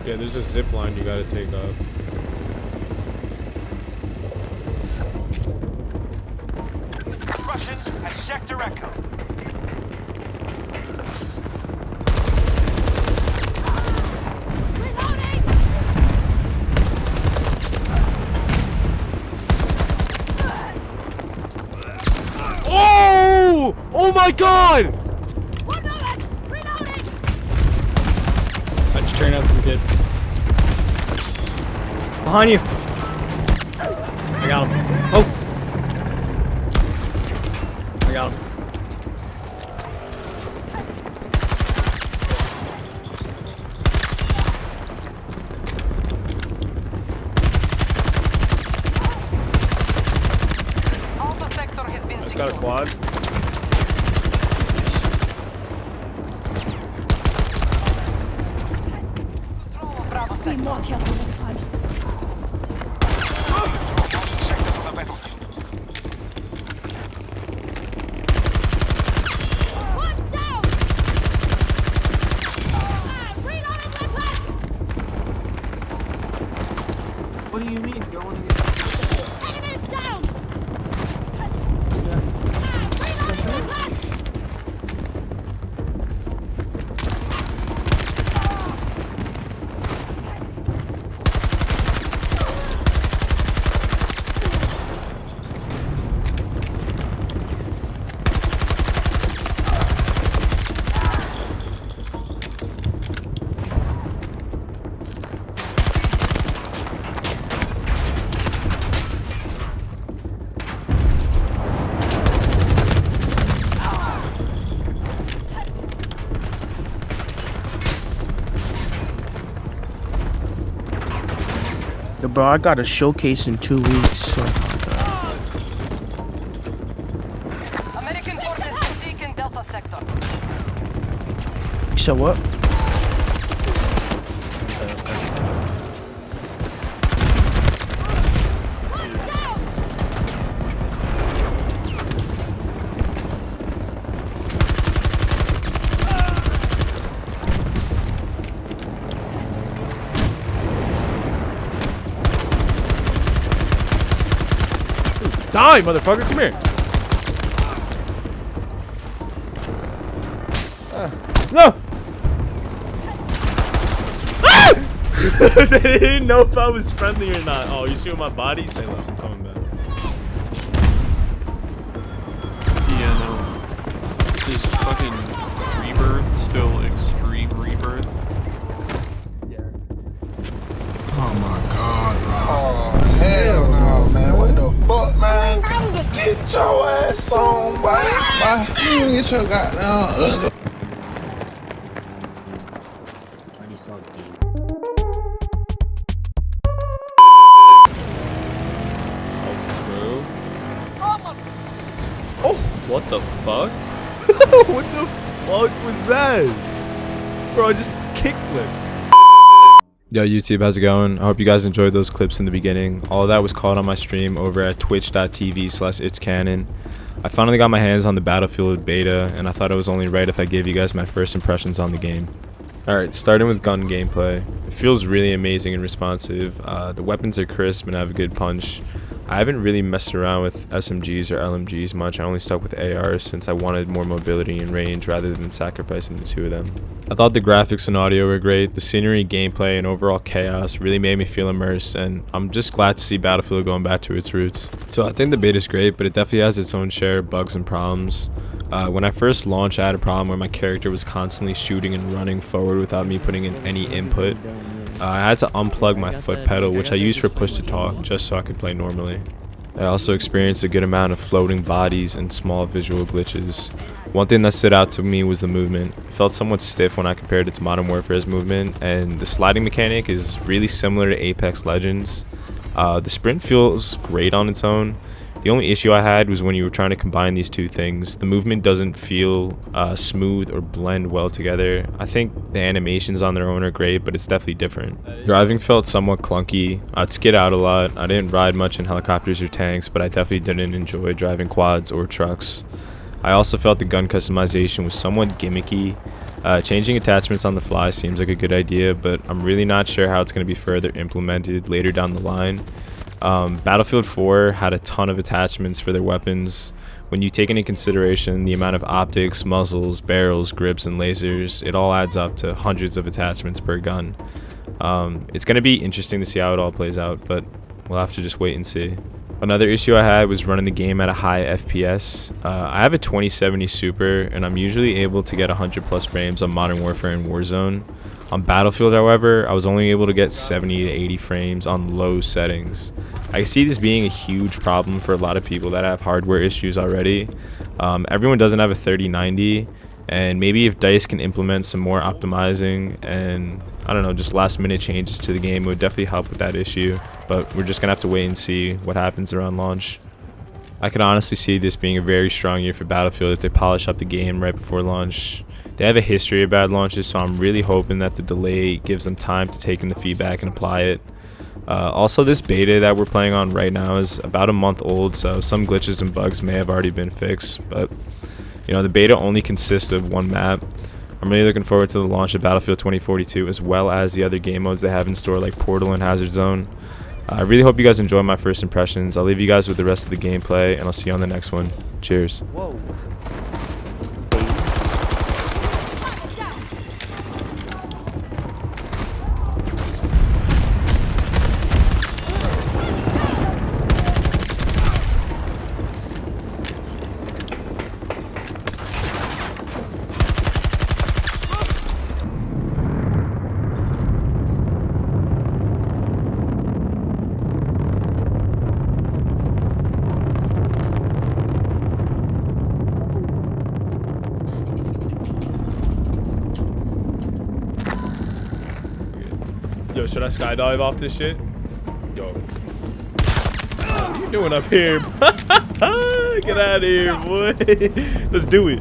Yeah, there's a zip line you gotta take up. Russians at Sector Echo. Oh! Oh my god! One moment! Reloading! I just turned out some kid. Behind you! I got him. Oh! I got him. Alpha sector has been Just got a secured. quad. Control of Bravo Be sector. more careful next time. Motion sector from the battlefield. One down! Reloading weapon! What do you mean? You don't want to get... Enemies down! Reloading weapon! Yo, bro, I got a showcase in 2 weeks. American forces have taken Delta sector. You said what? Die, motherfucker! Come here! No! Ah! They didn't know if I was friendly or not. Oh, you see my body? Say less, I'm coming back. Yeah, no. This is fucking Rebirth, still extreme Rebirth. Oh my god, bro. Oh, hell no, man. What the fuck, man? Get your ass on, boy. You get your goddamn. Oh, what the fuck? What the fuck was that? Bro, I just kickflipped. Yo, YouTube, how's it going? I hope you guys enjoyed those clips in the beginning. All of that was caught on my stream over at twitch.tv/itscanon. I finally got my hands on the Battlefield beta, and I thought it was only right if I gave you guys my first impressions on the game. Alright, starting with gun gameplay. It feels really amazing and responsive. The weapons are crisp and have a good punch. I haven't really messed around with SMGs or LMGs much. I only stuck with ARs since I wanted more mobility and range rather than sacrificing the two of them. I thought the graphics and audio were great. The scenery, gameplay, and overall chaos really made me feel immersed, and I'm just glad to see Battlefield going back to its roots. So I think the beta is great, but it definitely has its own share of bugs and problems. When I first launched, I had a problem where my character was constantly shooting and running forward without me putting in any input. I had to unplug my foot pedal, which I used for push to talk, just so I could play normally. I also experienced a good amount of floating bodies and small visual glitches. One thing that stood out to me was the movement. It felt somewhat stiff when I compared it to Modern Warfare's movement, and the sliding mechanic is really similar to Apex Legends. The sprint feels great on its own. The only issue I had was when you were trying to combine these two things. The movement doesn't feel smooth or blend well together. I think the animations on their own are great, but it's definitely different. Driving felt somewhat clunky. I'd skid out a lot. I didn't ride much in helicopters or tanks, but I definitely didn't enjoy driving quads or trucks. I also felt the gun customization was somewhat gimmicky. Changing attachments on the fly seems like a good idea, but I'm really not sure how it's going to be further implemented later down the line. Battlefield 4 had a ton of attachments for their weapons. When you take into consideration the amount of optics, muzzles, barrels, grips, and lasers, it all adds up to hundreds of attachments per gun. It's going to be interesting to see how it all plays out, but we'll have to just wait and see. Another issue I had was running the game at a high FPS. I have a 2070 Super, and I'm usually able to get 100 plus frames on Modern Warfare and Warzone. On Battlefield, however, I was only able to get 70 to 80 frames on low settings. I see this being a huge problem for a lot of people that have hardware issues already. Everyone doesn't have a 3090, and maybe if DICE can implement some more optimizing and, I don't know, just last minute changes to the game, it would definitely help with that issue. But we're just gonna have to wait and see what happens around launch. I could honestly see this being a very strong year for Battlefield if they polish up the game right before launch. They have a history of bad launches, so I'm really hoping that the delay gives them time to take in the feedback and apply it. Also, this beta that we're playing on right now is about a month old, so some glitches and bugs may have already been fixed, but you know, the beta only consists of one map. I'm really looking forward to the launch of Battlefield 2042, as well as the other game modes they have in store like Portal and Hazard Zone. I really hope you guys enjoy my first impressions. I'll leave you guys with the rest of the gameplay, and I'll see you on the next one. Cheers. Whoa. Yo, should I skydive off this shit? Yo. What are you doing up here? Get out of here, boy. Let's do it.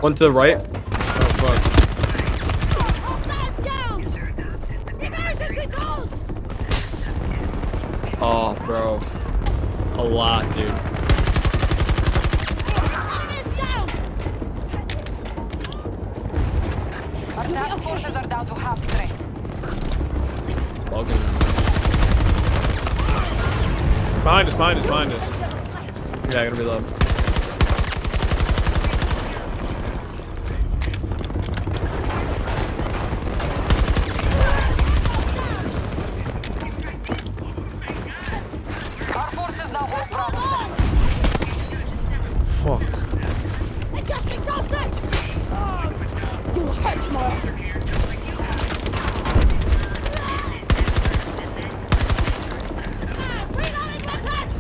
One to the right. Oh, fuck. Oh, bro. A lot, dude. Our task forces are down to half strength. Behind us, behind us, behind us. Yeah, I gotta reload. Our forces now hold Bravo sector. Fuck. Adjusting dosage! You will hurt tomorrow. Reloading weapons!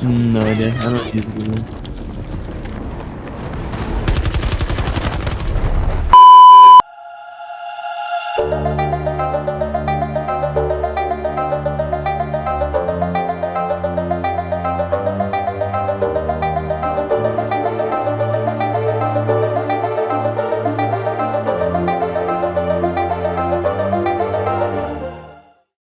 No idea. I don't use it either.